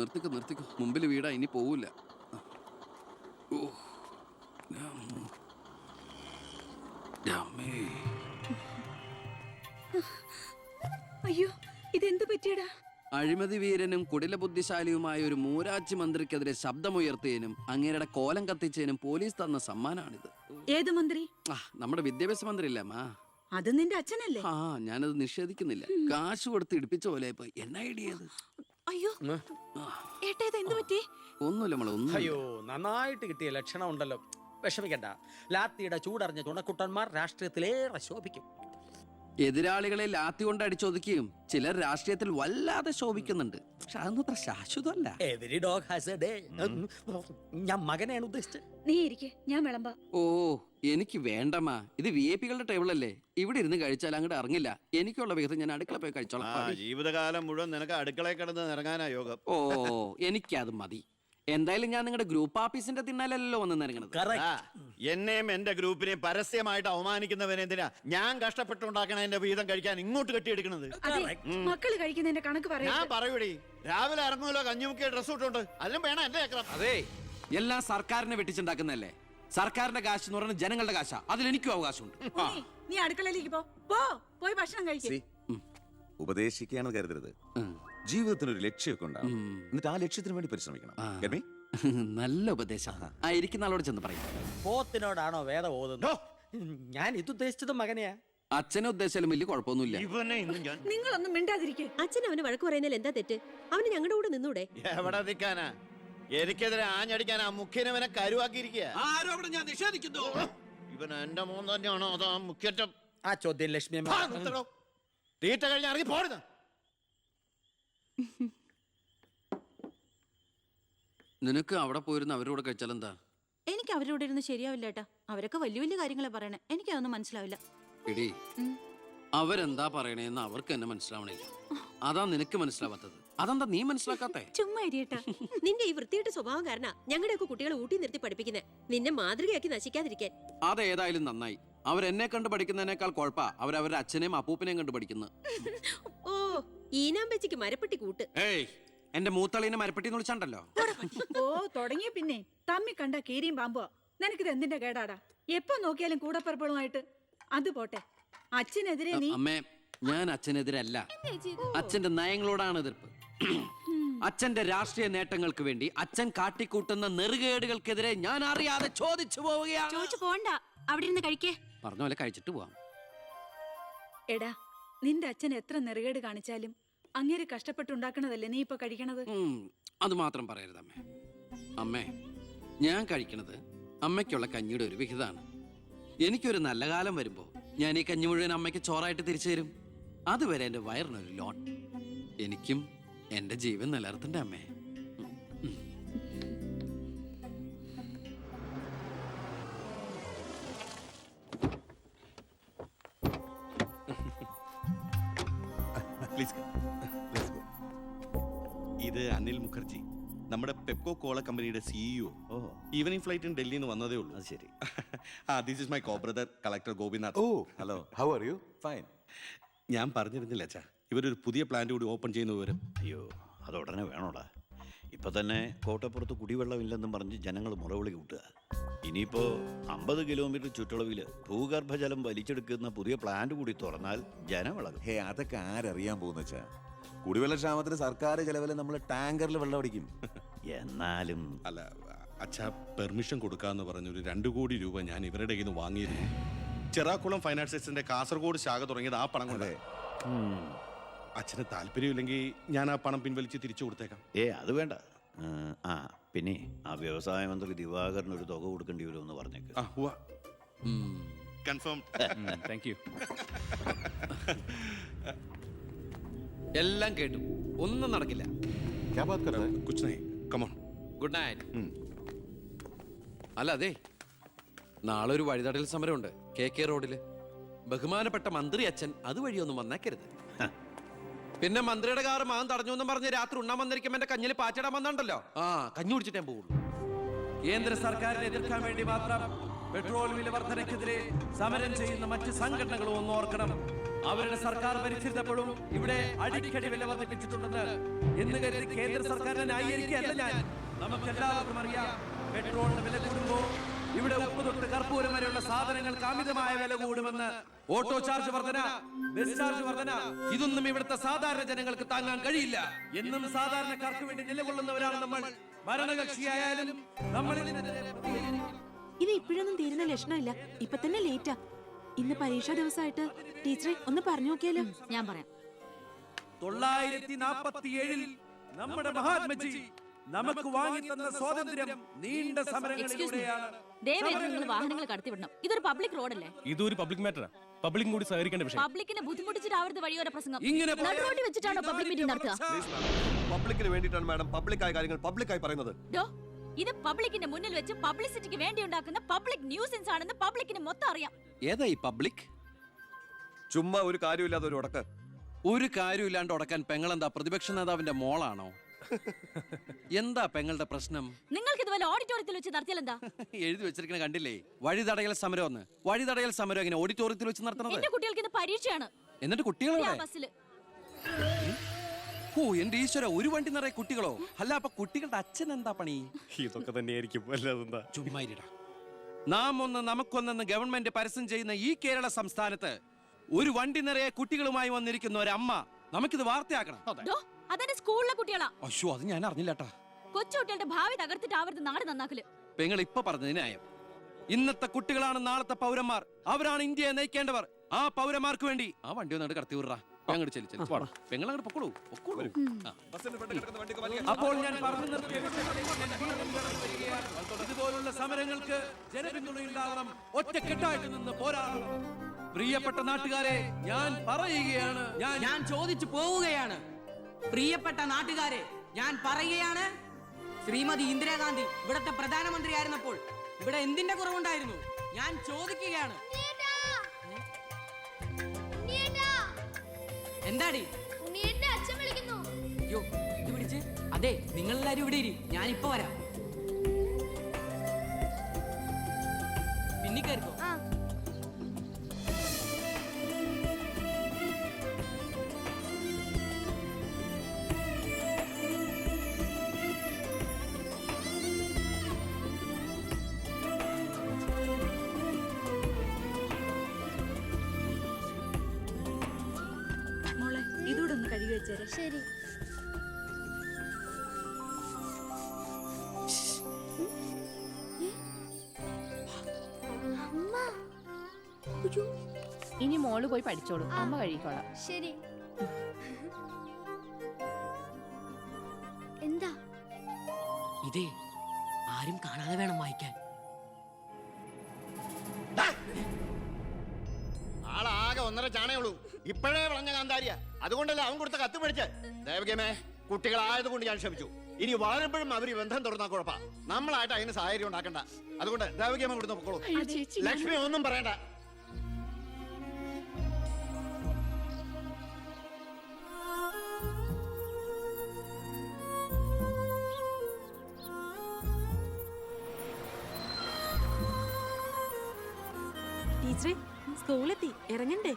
നിർത്തിക്കോ മുമ്പിൽ വീടാ, ഇനി പോവില്ല. അയ്യോ, ഇതെന്ത് പറ്റിയടാ? അഴിമതി വീരനും കുടില ബുദ്ധിശാലിയുമായ ഒരു മൂരാച്ചി മന്ത്രിക്കെതിരെ ശബ്ദമുയർത്തിയതിനും അങ്ങേരുടെ കോലം കത്തിച്ചതിനും പോലീസ് തന്ന സമ്മാനാണിത്. ഏത് മന്ത്രി? നമ്മുടെ വിദ്യാഭ്യാസ മന്ത്രി ഇല്ലേ അമ്മ? അത് നിന്റെ അച്ഛനല്ലേ? ഞാനത് നിഷേധിക്കുന്നില്ല. കാശ് കൊടുത്ത് ഇടിപ്പിച്ച പോലെ പോയി. എന്നാ ഐഡിയത്? അയ്യോ ഏട്ടാ, ഇത് എന്ത് പറ്റി? ഒന്നുമില്ല മോളെ, ഒന്നും. അയ്യോ, നന്നായിട്ട് കിട്ടിയ ലക്ഷണം ഉണ്ടല്ലോ. വിഷമിക്കണ്ട. ലാത്തിയുടെ ചൂടറിഞ്ഞ തുണക്കുട്ടന്മാർ രാഷ്ട്രീയത്തിലേറെ ശോഭിക്കും. എതിരാളികളെ ലാത്തി കൊണ്ട് അടിച്ചൊതുക്കിയും ചിലർ രാഷ്ട്രീയത്തിൽ വല്ലാതെ ശോഭിക്കുന്നുണ്ട്. പക്ഷെ അതൊന്നും അത്ര ശാശ്വതമല്ല. Every dog has a day. ഞാൻ മകനെയാണ് ഉദ്ദേശിച്ചത്. നീ ഇരിക്കെ, ഞാൻ വിളമ്പാ. ഓ, എനിക്ക് വേണ്ടമ്മ. ഇത് VIP-കളുടെ ടേബിൾ അല്ലേ. ഇവിടെ ഇരുന്ന് കഴിച്ചാൽ അങ്ങോട്ട് ഇറങ്ങില്ല. എനിക്കുള്ള വിഹിതം ഞാൻ അടുക്കള പോയി കഴിച്ചോളാം. ജീവിതകാലം മുഴുവൻ നിനക്ക് അടുക്കളയിൽ കിടന്ന് ഇറങ്ങാനാ യോഗം. ഓ, എനിക്കത് മതി. എന്തായാലും ഞാൻ നിങ്ങളുടെ ഗ്രൂപ്പ് ഓഫീസിന്റെ തിന്നാലല്ലോ വന്ന് നിറങ്ങണത്. എന്നെയും എന്റെ ഗ്രൂപ്പിനെയും പരസ്യമായിട്ട് അവമാനിക്കുന്നവനെന്തിനാ ഞാൻ കഷ്ടപ്പെട്ടുണ്ടാക്കണ എന്റെ വീതം കഴിക്കാൻ ഇങ്ങോട്ട് കെട്ടിയെടുക്കണത്? മക്കള് കഴിക്കുന്നതിന്റെ കണക്ക് പറയാ. ഞാൻ പറയൂടി, രാവിലെ ഇറങ്ങുമല്ലോ കഞ്ഞിമുക്കിയ ഡ്രസ് ഇട്ടുണ്ട്, അതിനും വേണം എന്റെ ചക്രം. അതെ, എല്ലാം സർക്കാരിനെ വെട്ടിച്ചുണ്ടാക്കുന്നല്ലേ. സർക്കാരിന്റെ കാശ് എന്ന് പറയുന്നത് ജനങ്ങളുടെ കാശാ. അതിലെനിക്കും അവകാശമുണ്ട്. നീ അടുക്കളയിലേക്ക് പോയി ഭക്ഷണം കഴിക്കും. ഉപദേശിക്കുകയാണെന്ന് കരുതരുത്. ജീവിതത്തിന് ഒരു ലക്ഷ്യമൊക്കെ ഉണ്ടാവും. എന്നിട്ട് ആ ലക്ഷ്യത്തിന് വേണ്ടി പരിശ്രമിക്കണം. നല്ല ഉപദേശം. ഇരിക്കുന്ന ആളോട് ചെന്ന് പറയും. പോത്തിനോടാണോ വേദം ഓതുന്നത്? ഞാൻ ഇതുദ്ദേശിച്ചത് മകനെയാ. അച്ഛനെ ഉദ്ദേശിച്ചാലും വലിയ കുഴപ്പമൊന്നുമില്ല. നിങ്ങളൊന്നും മിണ്ടാതിരിക്കെ. അച്ഛൻ അവന് വഴക്ക് പറയുന്നതിൽ എന്താ തെറ്റ്? അവന് ഞങ്ങളുടെ കൂടെ നിന്നൂടെ? എവിടെ നിൽക്കാനാ? എനിക്കെതിരെ ആഞ്ഞടിക്കാനാ മുഖ്യനവനെ കരുവാക്കിയിരിക്കുക. ഞാൻ നിഷേധിക്കുന്നു. ഇവൻ എന്റെ മോൻ തന്നെയാണോ അതോ മുഖ്യറ്റം? ആ ചോദ്യം ലക്ഷ്മി തീറ്റ കഴിഞ്ഞ് ഇറങ്ങി പോരുന്ന. നിനക്ക് അവിടെ പോയിരുന്ന അവരോട് കഴിച്ചാൽ എന്താ? എനിക്ക് അവരോട് ഇരുന്ന് ശരിയാവില്ല ഏട്ടാ. അവരൊക്കെ വലിയ വലിയ കാര്യങ്ങളെ പറയണേ. എനിക്കതൊന്നും മനസ്സിലാവില്ല. എടി, അവരെന്താ പറയണേന്ന് അവർക്ക് എന്നെ മനസ്സിലാവണില്ല. അതാ നിനക്ക് മനസ്സിലാവാത്തത്. അതെന്താ നീ മനസ്സിലാക്കാത്തേ? ചുമ്മാ ഇരിയേട്ടാ. നിന്റെ ഈ വൃത്തിയുടെ സ്വഭാവം കാരണം ഞങ്ങളുടെയൊക്കെ കുട്ടികളെ ഊട്ടി നിർത്തി പഠിപ്പിക്കുന്നത്, നിന്നെ മാതൃകയാക്കി നശിക്കാതിരിക്കാൻ. അതേതായാലും നന്നായി. അവരെന്നെ കണ്ട് പഠിക്കുന്നതിനേക്കാൾ കുഴപ്പാ അവരവരുടെ അച്ഛനെയും അപ്പൂപ്പനെയും കണ്ട് പഠിക്കുന്നത്. ഓ, ഈനാമ്പച്ചിക്ക് മരപ്പെട്ടി കൂട്ട്. ഏയ്, എന്റെ മൂത്തളീനെ മരപ്പെട്ടി വിളിച്ചാണ്ടല്ലോ. ഓ, തുടങ്ങിയ പിന്നെ തമ്മി കണ്ട കീരിയും പാമ്പോ. നിനക്കിത് എന്തിന്റെ കേടാടാ? എപ്പോ നോക്കിയാലും കൂടപ്പറപ്പുകളുമായിട്ട്. അത് പോട്ടെ, അച്ഛനെതിരെ നീ. അമ്മേ, ഞാൻ അച്ഛനെതിരല്ല. അച്ഛന്റെ നയങ്ങളോടാണ് എതിർപ്പ്. അച്ഛന്റെ രാഷ്ട്രീയ നേട്ടങ്ങൾക്ക് വേണ്ടി അച്ഛൻ കാട്ടിക്കൂട്ടുന്ന നെറുകേടുകൾക്കെതിരെ ഞാൻ അറിയാതെ ചോദിച്ചു പോവുകയാണ്. ചോദിച്ചു പോണ്ട, അവിടെ ഇരുന്ന് കഴിക്കേ. പറഞ്ഞ പോലെ കഴിച്ചിട്ട് പോവാം. എടാ, നിന്റെ അച്ഛൻ എത്ര നെറുകേട് കാണിച്ചാലും അങ്ങേര് കഷ്ടപ്പെട്ടുണ്ടാക്കണതല്ലേ നീ ഇപ്പൊ കഴിക്കണത്? അത് മാത്രം പറയരുത് അമ്മേ. അമ്മേ, ഞാൻ കഴിക്കണത് അമ്മയ്ക്കുള്ള കഞ്ഞിയുടെ ഒരു വിഹിതമാണ്. എനിക്കൊരു നല്ല കാലം വരുമ്പോ ഞാൻ ഈ കഞ്ഞി മുഴുവൻ അമ്മയ്ക്ക് ചോറായിട്ട് തിരിച്ചു തരും. അതുവരെ എന്റെ വയറിനൊരു ലോൺ. എനിക്കും എന്റെ ജീവൻ നിലനിർത്തണ്ടേ അമ്മേ? ഇത് അനിൽ മുഖർജി, നമ്മുടെ പെപ്കോ കോള കമ്പനിയുടെ CEO. ഈവനിംഗ് ഫ്ലൈറ്റിന് ഡൽഹിയിൽ നിന്ന് വന്നതേ ഉള്ളൂ. അത് ശരി. This is my co brother collector Gopinath. Oh, hello, how are you? Fine. ഞാൻ പറഞ്ഞിരുന്നില്ല അച്ഛാ, ഇവരൊരു പുതിയ പ്ലാന്റ് കൂടി ഓപ്പൺ ചെയ്യുന്ന വിവരം. അയ്യോ, അത് ഉടനെ വേണോടാ. ഇപ്പൊ തന്നെ കോട്ടപ്പുറത്ത് കുടിവെള്ളമില്ലെന്നും പറഞ്ഞ് ജനങ്ങൾ മുറവിളി കൂട്ടുക. ഇനിയിപ്പോ 50 കിലോമീറ്റർ ചുറ്റളവിൽ ഭൂഗർഭജലം വലിച്ചെടുക്കുന്ന പുതിയ പ്ലാന്റ് കൂടി തുറന്നാൽ ജനവിളകും. ഹേ, അതൊക്കെ ആരറിയാൻ പോകുന്ന വെച്ചാ? കുടിവെള്ള ക്ഷാമത്തിന് സർക്കാർ ചെലവില് നമ്മൾ ടാങ്കറിൽ വെള്ളം അടിക്കും. എന്നാലും അല്ല അച്ഛാ, പെർമിഷൻ കൊടുക്കാന്ന് പറഞ്ഞൊരു 2 കോടി രൂപ ഞാൻ ഇവരുടെ കയ്യിൽ നിന്ന് വാങ്ങിയിരുന്നു. ചെറാക്കുളം ഫൈനാൻസേഴ്സിന്റെ കാസർഗോഡ് ശാഖ തുടങ്ങിയത് ആ പണം കൊണ്ട്. അച്ഛന് താല്പര്യമില്ലെങ്കിൽ ഞാൻ ആ പണം പിൻവലിച്ച് തിരിച്ചു കൊടുത്തേക്കാം. അത് വേണ്ട. പിന്നെ ആ വ്യവസായ മന്ത്രി ദിവാകരന് ഒരു തുക കൊടുക്കേണ്ടി വരുമെന്ന് പറഞ്ഞേക്ക്. കൺഫേം. Thank you. എല്ലാം കേട്ടു, ഒന്നും നടക്കില്ല. Good night. അല്ല, അതെ, നാളെ ഒരു വഴിതടൽ സമരമുണ്ട് KK റോഡില്. ബഹുമാനപ്പെട്ട മന്ത്രി അച്ഛൻ അതുവഴിയൊന്നും വന്നേക്കരുത്. പിന്നെ മന്ത്രിയുടെ കാറ് മകൻ തടഞ്ഞു എന്നും പറഞ്ഞ് രാത്രി ഉണ്ണാൻ വന്നിരിക്കുമ്പോ എന്റെ കഞ്ഞിൽ പാച്ചിടാൻ വന്നിട്ടുണ്ടല്ലോ. കഞ്ഞി കുടിച്ചിട്ടേ പോകുള്ളൂ. കേന്ദ്ര സർക്കാരിനെ എതിർക്കാൻ വേണ്ടി മാത്രം പെട്രോൾ വില വർധനയ്ക്കെതിരെ സമരം ചെയ്യുന്ന മറ്റ് സംഘടനകളും ഒന്ന് ഓർക്കണം. അവരുടെ സർക്കാർ ഭരിച്ചിരുന്നപ്പോഴും ഇവിടെ അടിക്കടി വില വർദ്ധിപ്പിച്ചിട്ടുണ്ടെന്ന് എന്ന് കരുതി കേന്ദ്ര സർക്കാരിനെ ന്യായീകരിക്കുകയല്ല ഞാൻ. നമുക്കെല്ലാവർക്കും അറിയാം, പെട്രോളിന് വില കൂടുമ്പോൾ ഇവിടെ ഉപ്പ് തൊട്ട് കർപ്പൂരം വരെയുള്ള സാധനങ്ങൾക്ക് അമിതമായ വില കൂടുമെന്ന്. ഓട്ടോ ചാർജ് വർധന, ബസ് ചാർജ് വർധന, ഇതൊന്നും ഇവിടുത്തെ സാധാരണ ജനങ്ങൾക്ക് താങ്ങാൻ കഴിയില്ല. എന്നും സാധാരണക്കാർക്ക് വേണ്ടി നിലകൊള്ളുന്നവരാണ് നമ്മൾ. ഭരണകക്ഷിയായാലും നമ്മൾ ഇത് ഇപ്പോഴൊന്നും തീരുന്ന ലക്ഷണമില്ല. ഇപ്പൊ തന്നെ ലേറ്റാ. ഇന്ന് പരീക്ഷാ ദിവസമായിട്ട് ടീച്ചറെ ഒന്ന് പറഞ്ഞു നോക്കിയാലോ? ഞാൻ പറയാം. 947 നമ്മുടെ മഹാത്മജി നമുക്ക് വാങ്ങിത്തന്ന സ്വാതന്ത്ര്യം നീണ്ട സമരങ്ങളിലൂടെയാണ്. നിങ്ങൾ വാഹനങ്ങൾ കടത്തിവിടണം. ഇതൊരു പബ്ലിക് റോഡല്ലേ? ഇതൊരു പബ്ലിക് മാറ്ററാ. പബ്ലിക്കും കൂടി സഹകരിക്കേണ്ട വിഷയം. പബ്ലിക്കിനെ ബുദ്ധിമുട്ടിച്ചിട്ടാവരുത് വഴിയോര പ്രസംഗം. ഇങ്ങനെ നടുറോഡിൽ വെച്ചിട്ടാണോ പബ്ലിക് മീറ്റിംഗ് നടത്തുക? പബ്ലിക്കിന് വേണ്ടിയിട്ടാണ് മാഡം പബ്ലിക്കായ കാര്യങ്ങൾ പബ്ലിക്കായി പറയുന്നത്. ഇത് പബ്ലിക്കിന്റെ മുന്നിൽ വെച്ച് പബ്ലിസിറ്റിക്ക് വേണ്ടി ഉണ്ടാക്കുന്ന പബ്ലിക് ന്യൂസൻസ് ആണെന്ന് പബ്ലിക്കിന് മൊത്തം അറിയാം. ഏതാ ഈ പബ്ലിക്? ചുമ്മാ ഒരു കാര്യമില്ലാതെ ഒരു ഉടക്ക്. ഒരു കാര്യമില്ലാണ്ട് ഉടക്കാൻ പെങ്ങളെന്താ പ്രതിപക്ഷ നേതാവിന്റെ മോളാണോ? എന്താ പെങ്ങളുടെ പ്രശ്നം? നിങ്ങൾക്ക് ഇതുപോലെ ഓഡിറ്റോറിയത്തിൽ വെച്ച് നടത്തിയാൽ എന്താ? എഴുതി വെച്ചിരിക്കണ കണ്ടില്ലേ? വഴിതടയൽ സമരം ഒന്ന്. വഴിതടയൽ സമരം എങ്ങനെ ഓഡിറ്റോറിയത്തിൽ വെച്ച് നടത്തണത്? എന്റെ കുട്ടികൾക്ക് ഇത് പരീക്ഷയാണ്. എന്നിട്ട് കുട്ടികളെ ബസ്സില് ഓ എന്റെ ഈശ്വര, ഒരു വണ്ടി നിറയെ കുട്ടികളോ? അല്ല, അപ്പൊ കുട്ടികളുടെ അച്ഛൻ എന്താ പണി? ഇതൊക്കെ തന്നെയായിരിക്കും. അല്ലാതെന്താ? ചുമ്മാരിടാ. നാം ഒന്ന് നമുക്കൊന്നെന്ന് ഗവൺമെന്റ് പരസ്യം ചെയ്യുന്ന ഈ കേരള സംസ്ഥാനത്ത് ഒരു വണ്ടി നിറയെ കുട്ടികളുമായി വന്നിരിക്കുന്ന ഒരമ്മ നമുക്കിത് വാർത്തയാക്കണം. അതെന്റെ സ്കൂളിലെ കുട്ടികളാ. അശ്വ, അത് ഞാൻ അറിഞ്ഞില്ലട്ടാ. കൊച്ചുകുട്ടികളുടെ ഭാവി തകർത്തിട്ടാവരുത് നാട് നന്നാക്കല്. പെങ്ങൾ ഇപ്പൊ പറഞ്ഞത് ന്യായം. ഇന്നത്തെ കുട്ടികളാണ് നാളത്തെ പൗരന്മാർ. അവരാണ് ഇന്ത്യയെ നയിക്കേണ്ടവർ. ആ പൗരന്മാർക്ക് വേണ്ടി ആ വണ്ടി ഒന്നായിട്ട് കടത്തി വിടറാ. പെങ്ങളോട് പൊക്കോളൂ. അപ്പോൾ ഞാൻ പറഞ്ഞു നിർത്തിയ ഇതുപോലുള്ള സമരങ്ങൾക്ക് ജനപിന്തുണയുണ്ടാകണം. ഒറ്റക്കെട്ടായിട്ട് നിന്ന് പോരാടണം. പ്രിയപ്പെട്ട നാട്ടുകാരെ, ഞാൻ പറയുകയാണ്, ഞാൻ ചോദിച്ചു പോവുകയാണ്. പ്രിയപ്പെട്ട നാട്ടുകാരെ, ഞാൻ പറയുകയാണ്, ശ്രീമതി ഇന്ദിരാഗാന്ധി ഇവിടത്തെ പ്രധാനമന്ത്രി ആയിരുന്നപ്പോൾ ഇവിടെ എന്തിന്റെ കുറവുണ്ടായിരുന്നു? ഞാൻ ചോദിക്കുകയാണ്. എന്താടി? അയ്യോ, ഇത് പിടിച്ച്. അതെ, നിങ്ങളെല്ലാരും ഇവിടെ ഇരി, ഞാനിപ്പോ വരാം. പിന്നെ കയറിക്കോ. മോളെ, ഇതൂടെ ഒന്ന് കഴുകി വെച്ചേരെ. ശരി. ഇനി മോള് പോയി പഠിച്ചോളൂ, അമ്മ കഴിക്കോളാം. ശരി. എന്താ? ഇതേ ആരും കാണാതെ വേണം വായിക്കാൻ. ആളാകെ 1.5 ചാണയുള്ളൂ. ഇപ്പോഴേ വളഞ്ഞ കാന്താരിയ. അതുകൊണ്ടല്ലേ അവൻ കൊടുത്ത കത്ത് മേടിച്ച്. ദേവകമേ, കുട്ടികളായതുകൊണ്ട് ഞാൻ ക്ഷമിച്ചു. ഇനി വളരുമ്പോഴും അവര് ബന്ധം തുറന്നാ കുഴപ്പാ. നമ്മളായിട്ട് അതിന് സാഹചര്യം ഉണ്ടാക്കണ്ട. അതുകൊണ്ട് ദേവകമ്മ കൊടുത്ത് പൊക്കോളൂ. ലക്ഷ്മി ഒന്നും പറയണ്ട. ടീച്ചറെ, സ്കൂളെത്തി, ഇറങ്ങണ്ടേ?